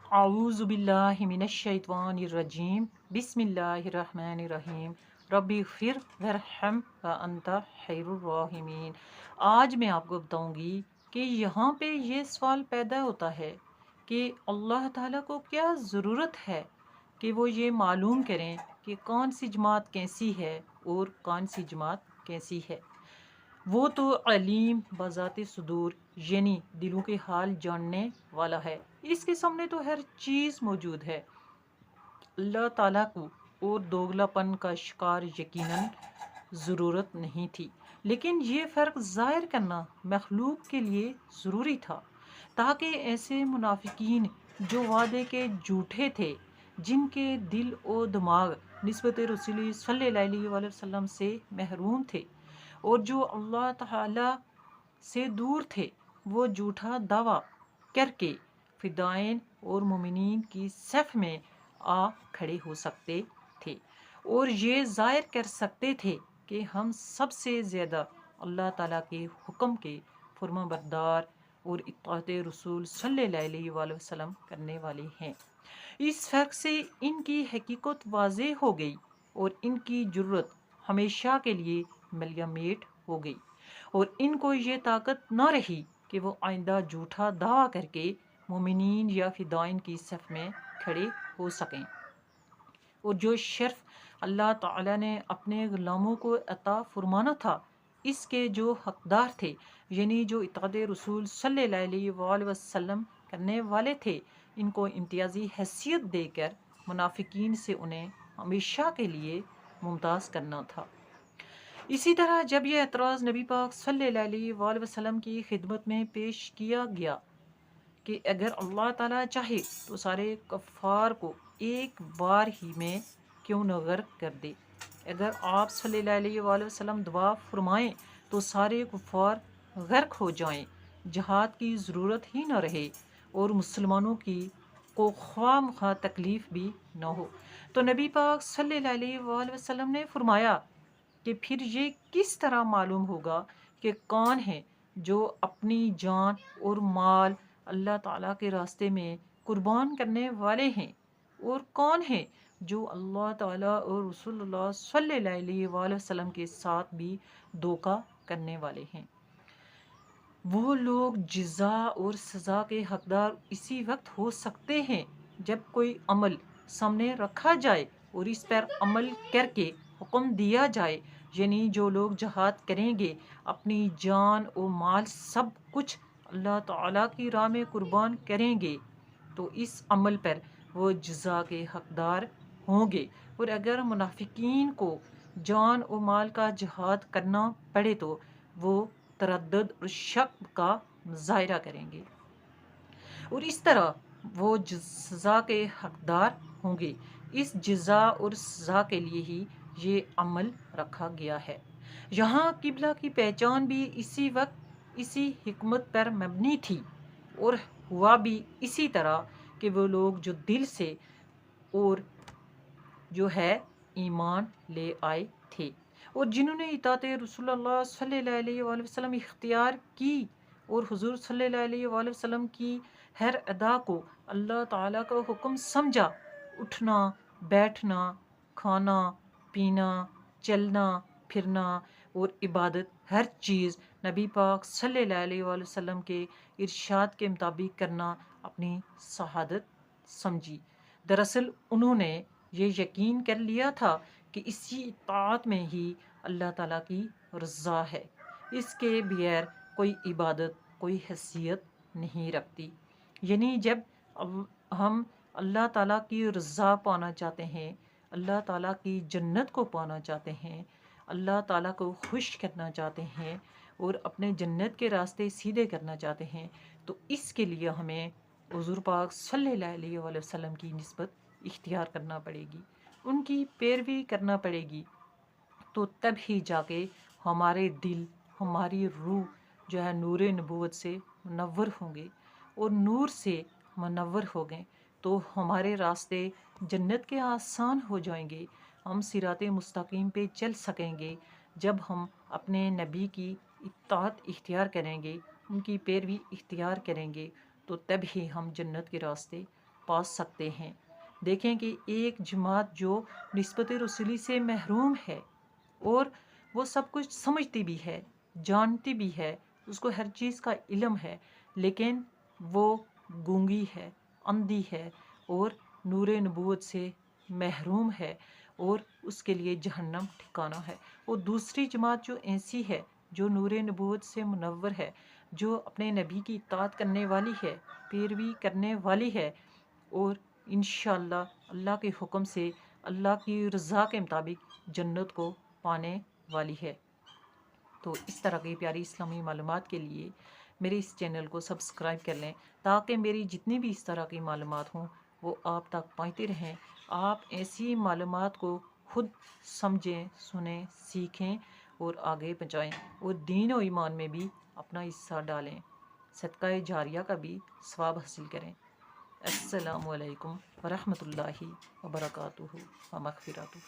اعوذ باللہ من الشیطان الرجیم بسم اللہ الرحمن الرحیم ربی اغفر ورحم وانت خیر الراحمین۔ آج میں آپ کو بتاؤں گی کہ یہاں پہ یہ سوال پیدا ہوتا ہے کہ اللہ تعالیٰ کو کیا ضرورت ہے کہ وہ یہ معلوم کریں کہ کون سی جماعت کیسی ہے اور کون سی جماعت کیسی ہے۔ وہ تو علیم بذات صدور یعنی دلوں کے حال جاننے والا ہے، اس کے سامنے تو ہر چیز موجود ہے۔ اللہ تعالیٰ کو اور دوگلا پن کا شکار یقیناً ضرورت نہیں تھی، لیکن یہ فرق ظاہر کرنا مخلوق کے لیے ضروری تھا تاکہ ایسے منافقین جو وعدے کے جھوٹے تھے، جن کے دل و دماغ نسبت رسول صلی اللہ علیہ وآلہ وسلم سے محروم تھے اور جو اللہ تعالی سے دور تھے، وہ جھوٹا دعویٰ کر کے فدائین اور مومنین کی صف میں آ کھڑے ہو سکتے تھے اور یہ ظاہر کر سکتے تھے کہ ہم سب سے زیادہ اللہ تعالیٰ کے حکم کے فرما بردار اور اطاعت رسول صلی اللہ علیہ وآلہ وسلم کرنے والے ہیں۔ اس فرق سے ان کی حقیقت واضح ہو گئی اور ان کی جرت ہمیشہ کے لیے ملیا میٹ ہو گئی، اور ان کو یہ طاقت نہ رہی کہ وہ آئندہ جھوٹا دعویٰ کر کے مومنین یا فدائین کی صف میں کھڑے ہو سکیں۔ اور جو شرف اللہ تعالیٰ نے اپنے غلاموں کو عطا فرمانا تھا، اس کے جو حقدار تھے، یعنی جو اطاعت رسول صلی اللہ علیہ وآلہ وسلم کرنے والے تھے، ان کو امتیازی حیثیت دے کر منافقین سے انہیں ہمیشہ کے لیے ممتاز کرنا تھا۔ اسی طرح جب یہ اعتراض نبی پاک صلی اللہ علیہ وآلہ وسلم کی خدمت میں پیش کیا گیا کہ اگر اللہ تعالیٰ چاہے تو سارے کفار کو ایک بار ہی میں کیوں نہ غرق کر دے، اگر آپ صلی اللہ علیہ وآلہ وسلم دعا فرمائیں تو سارے کفار غرق ہو جائیں، جہاد کی ضرورت ہی نہ رہے اور مسلمانوں کی کو خواہ مخواہ تکلیف بھی نہ ہو، تو نبی پاک صلی اللہ علیہ وآلہ وسلم نے فرمایا کہ پھر یہ کس طرح معلوم ہوگا کہ کون ہے جو اپنی جان اور مال اللہ تعالیٰ کے راستے میں قربان کرنے والے ہیں، اور کون ہے جو اللہ تعالیٰ اور رسول اللہ صلی اللہ علیہ وآلہ وسلم کے ساتھ بھی دھوکہ کرنے والے ہیں۔ وہ لوگ جزا اور سزا کے حقدار اسی وقت ہو سکتے ہیں جب کوئی عمل سامنے رکھا جائے اور اس پر عمل کر کے حکم دیا جائے، یعنی جو لوگ جہاد کریں گے، اپنی جان و مال سب کچھ اللہ تعالیٰ کی راہ میں قربان کریں گے، تو اس عمل پر وہ جزا کے حقدار ہوں گے۔ اور اگر منافقین کو جان و مال کا جہاد کرنا پڑے تو وہ تردد اور شک کا مظاہرہ کریں گے، اور اس طرح وہ سزا کے حقدار ہوں گے۔ اس جزا اور سزا کے لیے ہی یہ عمل رکھا گیا ہے۔ یہاں قبلہ کی پہچان بھی اسی وقت اسی حکمت پر مبنی تھی، اور ہوا بھی اسی طرح کہ وہ لوگ جو دل سے اور جو ہے ایمان لے آئے تھے اور جنہوں نے اطاعت رسول اللہ صلی اللہ علیہ وآلہ وسلم اختیار کی اور حضور صلی اللہ علیہ وآلہ وسلم کی ہر ادا کو اللہ تعالیٰ کا حکم سمجھا، اٹھنا بیٹھنا، کھانا پینا، چلنا پھرنا اور عبادت، ہر چیز نبی پاک صلی اللہ علیہ وآلہ وسلم کے ارشاد کے مطابق کرنا اپنی شہادت سمجھی۔ دراصل انہوں نے یہ یقین کر لیا تھا کہ اسی اطاعت میں ہی اللہ تعالیٰ کی رضا ہے، اس کے بغیر کوئی عبادت کوئی حیثیت نہیں رکھتی۔ یعنی جب ہم اللہ تعالیٰ کی رضا پانا چاہتے ہیں، اللہ تعالیٰ کی جنت کو پانا چاہتے ہیں، اللہ تعالیٰ کو خوش کرنا چاہتے ہیں اور اپنے جنت کے راستے سیدھے کرنا چاہتے ہیں، تو اس کے لیے ہمیں حضور پاک صلی اللہ علیہ وآلہ وسلم کی نسبت اختیار کرنا پڑے گی، ان کی پیروی کرنا پڑے گی، تو تب ہی جا کے ہمارے دل ہماری روح جو ہے نور نبوت سے منور ہوں گے، اور نور سے منور ہو گئے تو ہمارے راستے جنت کے آسان ہو جائیں گے، ہم صراط مستقیم پہ چل سکیں گے۔ جب ہم اپنے نبی کی اطاعت اختیار کریں گے، ان کی پیروی اختیار کریں گے، تو تب ہی ہم جنت کے راستے پا سکتے ہیں۔ دیکھیں کہ ایک جماعت جو نسبت رسولی سے محروم ہے اور وہ سب کچھ سمجھتی بھی ہے، جانتی بھی ہے، اس کو ہر چیز کا علم ہے، لیکن وہ گونگی ہے، اندھی ہے اور نور نبوت سے محروم ہے اور اس کے لیے جہنم ٹھکانہ ہے۔ اور دوسری جماعت جو ایسی ہے جو نور نبوت سے منور ہے، جو اپنے نبی کی اطاعت کرنے والی ہے، پیروی کرنے والی ہے اور انشاءاللہ اللہ کے حکم سے اللہ کی رضا کے مطابق جنت کو پانے والی ہے۔ تو اس طرح کی پیاری اسلامی معلومات کے لیے میرے اس چینل کو سبسکرائب کر لیں تاکہ میری جتنی بھی اس طرح کی معلومات ہوں وہ آپ تک پہنچتی رہیں۔ آپ ایسی معلومات کو خود سمجھیں، سنیں، سیکھیں اور آگے پہنچائیں اور دین و ایمان میں بھی اپنا حصہ ڈالیں، صدقہ جاریہ کا بھی ثواب حاصل کریں۔ السلام علیکم ورحمۃ اللہ وبرکاتہ و مغفراتہ۔